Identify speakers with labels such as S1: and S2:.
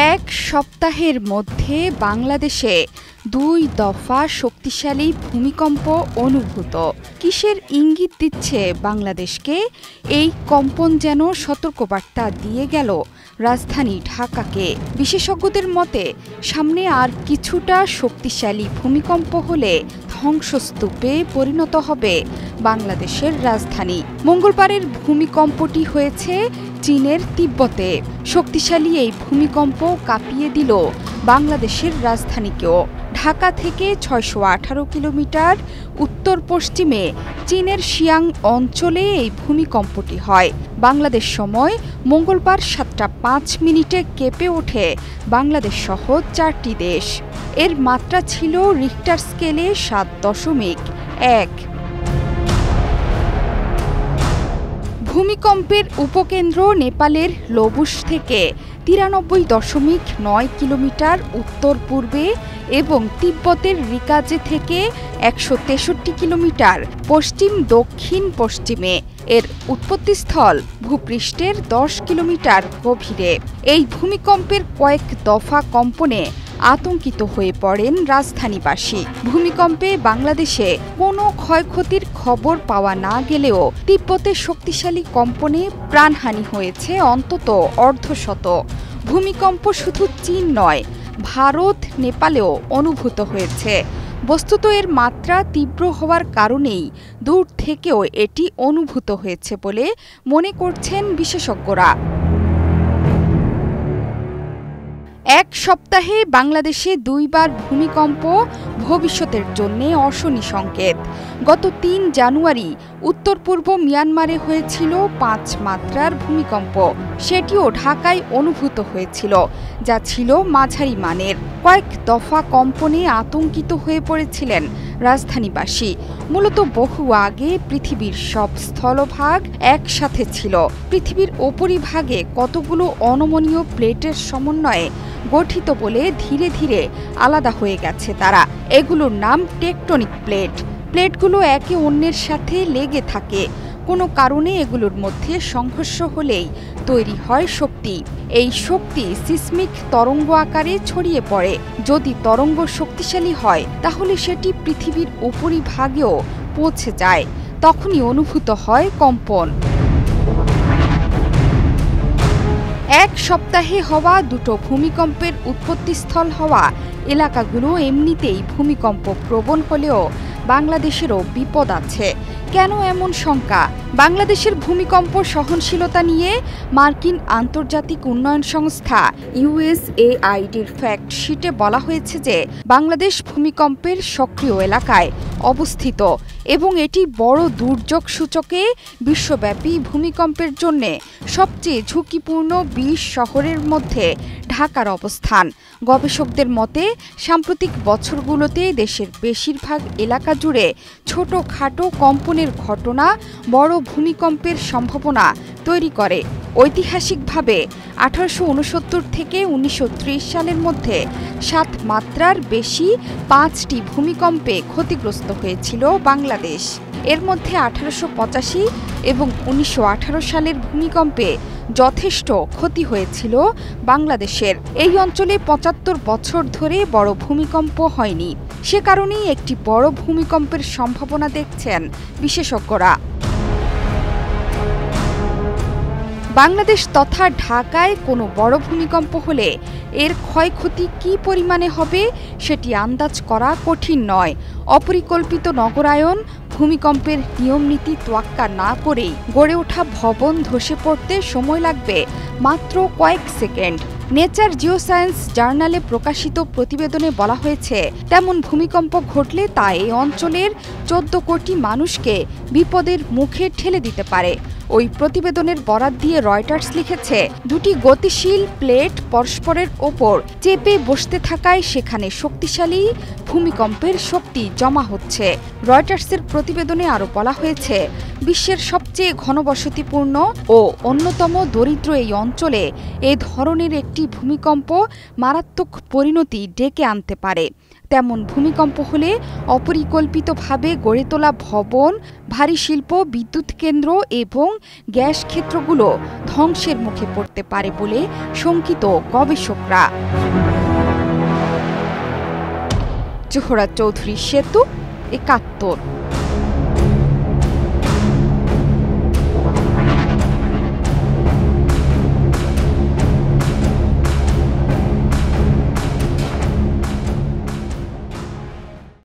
S1: এক সপ্তাহের মধ্যে বাংলাদেশে ২ দফা শক্তিশালী ভূমিকম্প অনুভূত। কিসের ইঙ্গিত দিচ্ছে বাংলাদেশকে এই কম্পন? যেন সতর্কবার্তা দিয়ে গেল রাজধানী ঢাকাকে। বিশেষজ্ঞদের মতে সামনে আর কিছুটা শক্তিশালী ভূমিকম্প হলে ধ্বংসস্তূপে পরিণত হবে বাংলাদেশের রাজধানী। মঙ্গলবারের ভূমিকম্পটি হয়েছে চীনের তিব্বতে। শক্তিশালী এই ভূমিকম্প কাঁপিয়ে দিল বাংলাদেশের রাজধানীকেও। ঢাকা থেকে ৬১৮ কিলোমিটার উত্তর পশ্চিমে চীনের শিয়াং অঞ্চলে এই ভূমিকম্পটি হয়। বাংলাদেশ সময় মঙ্গলবার ৭টা ৫ মিনিটে কেঁপে ওঠে বাংলাদেশ সহ ৪টি দেশ। এর মাত্রা ছিল রিক্টার স্কেলে ৭.১। ভূমিকম্পের উপকেন্দ্র নেপালের লবুশ থেকে ৯৩.৯ কিলোমিটার উত্তর পূর্বে এবং তিব্বতের রিকাজে থেকে ১৬৩ কিলোমিটার পশ্চিম দক্ষিণ পশ্চিমে। এর উৎপত্তিস্থল ভূপৃষ্ঠের ১০ কিলোমিটার গভীরে। এই ভূমিকম্পের কয়েক দফা কম্পনে আতঙ্কিত হয়ে পড়েন রাজধানীবাসী। ভূমিকম্পে বাংলাদেশে কোনো ক্ষয়ক্ষতির খবর পাওয়া না গেলেও তিব্বতে শক্তিশালী কম্পনে প্রাণহানি হয়েছে অন্তত অর্ধশত। ভূমিকম্প শুধু চীন নয়, ভারত, নেপালেও অনুভূত হয়েছে। বস্তুত এর মাত্রা তীব্র হওয়ার কারণেই দূর থেকেও এটি অনুভূত হয়েছে বলে মনে করছেন বিশেষজ্ঞরা। এক সপ্তাহে বাংলাদেশে ২ বার ভূমিকম্প ভবিষ্যতের জন্য অশনি সংকেত। গত ৩ জানুয়ারি উত্তর পূর্ব মিয়ানমারে হয়েছিল ৫ মাত্রার ভূমিকম্প। সেটিও ঢাকায় অনুভূত হয়েছিল, যা ছিল মাঝারি মানের। কয়েক দফা কম্পনে আতঙ্কিত হয়ে পড়েছিলেন রাজধানীবাসী। মূলত বহু আগে পৃথিবীর সব স্থলভাগ একসাথে ছিল। পৃথিবীর উপরিভাগে কতগুলো অনমনীয় প্লেটের সমন্বয়ে গঠিত বলে ধীরে ধীরে আলাদা হয়ে গেছে তারা। এগুলোর নাম টেকটনিক প্লেট। প্লেটগুলো একে অন্যের সাথে লেগে থাকে। কোনো কারণে এগুলোর মধ্যে সংঘর্ষ হলেই তৈরি হয় শক্তি। এই শক্তি সিসমিক তরঙ্গ আকারে ছড়িয়ে পড়ে। যদি তরঙ্গ শক্তিশালী হয় তাহলে সেটি পৃথিবীর উপরিভাগেও পৌঁছে যায়। তখনই অনুভূত হয় কম্পন। এক সপ্তাহে হওয়া দুটো ভূমিকম্পের উৎপত্তিস্থল হওয়া এলাকাগুলো এমনিতেই ভূমিকম্প প্রবণ হলেও বাংলাদেশেরও বিপদ আছে। কেন এমন শঙ্কা? বাংলাদেশের ভূমিকম্প সহনশীলতা নিয়ে মার্কিন আন্তর্জাতিক উন্নয়ন সংস্থা USAIDর ফ্যাক্ট শিটে বলা হয়েছে যে বাংলাদেশ ভূমিকম্পের সক্রিয় এলাকায় অবস্থিত এবং এটি বড় দুর্যোগ সূচকে বিশ্বব্যাপী ভূমিকম্পের জন্য সবচেয়ে ঝুঁকিপূর্ণ ২০ শহরের মধ্যে ঢাকার অবস্থান। গবেষকদের মতে সাম্প্রতিক বছরগুলোতে দেশের বেশিরভাগ এলাকা জুড়ে ছোটখাটো কম্পনের ঘটনা বড় ভূমিকম্পের সম্ভাবনা তৈরি করে। ঐতিহাসিকভাবে ১৮৬৯ থেকে ১৯৩০ সালের মধ্যে ৭ মাত্রার বেশি ৫টি ভূমিকম্পে ক্ষতিগ্রস্ত হয়েছিল বাংলাদেশ। এর মধ্যে ১৮৮৫ এবং ১৯১৮ সালের ভূমিকম্পে যথেষ্ট ক্ষতি হয়েছিল বাংলাদেশের। এই অঞ্চলে ৭৫ বছর ধরে বড় ভূমিকম্প হয়নি। সে কারণেই একটি বড় ভূমিকম্পের সম্ভাবনা দেখছেন বিশেষজ্ঞরা। বাংলাদেশ তথা ঢাকায় কোনো বড় ভূমিকম্প হলে এর ক্ষয়ক্ষতি কী পরিমাণে হবে সেটি আন্দাজ করা কঠিন নয়। অপরিকল্পিত নগরায়ন, ভূমিকম্পের নিয়মনীতি তোয়াক্কা না করেই গড়ে ওঠা ভবন ধসে পড়তে সময় লাগবে মাত্র কয়েক সেকেন্ড। নেচার জিওসায়েন্স জার্নালে প্রকাশিত প্রতিবেদনে বলা হয়েছে, তেমন ভূমিকম্প ঘটলে তা এই অঞ্চলের ১৪ কোটি মানুষকে বিপদের মুখে ঠেলে দিতে পারে। ওই প্রতিবেদনের বরাত দিয়ে রয়টার্স লিখেছে, দুটি গতিশীল প্লেট পরস্পরের ওপর চেপে বসতে থাকায় সেখানে শক্তিশালী ভূমিকম্পের শক্তি জমা হচ্ছে। রয়টার্সের প্রতিবেদনে আরও বলা হয়েছে, বিশ্বের সবচেয়ে ঘনবসতিপূর্ণ ও অন্যতম দরিদ্র এই অঞ্চলে এ ধরনের একটি ভূমিকম্প মারাত্মক পরিণতি ডেকে আনতে পারে। তেমন ভূমিকম্প হলে অপরিকল্পিতভাবে গড়ে তোলা ভবন, ভারী শিল্প, বিদ্যুৎ কেন্দ্র এবং গ্যাস ক্ষেত্রগুলো ধ্বংসের মুখে পড়তে পারে বলে শঙ্কিত গবেষকরা। জোহরা চৌধুরী সেতু, ৭১।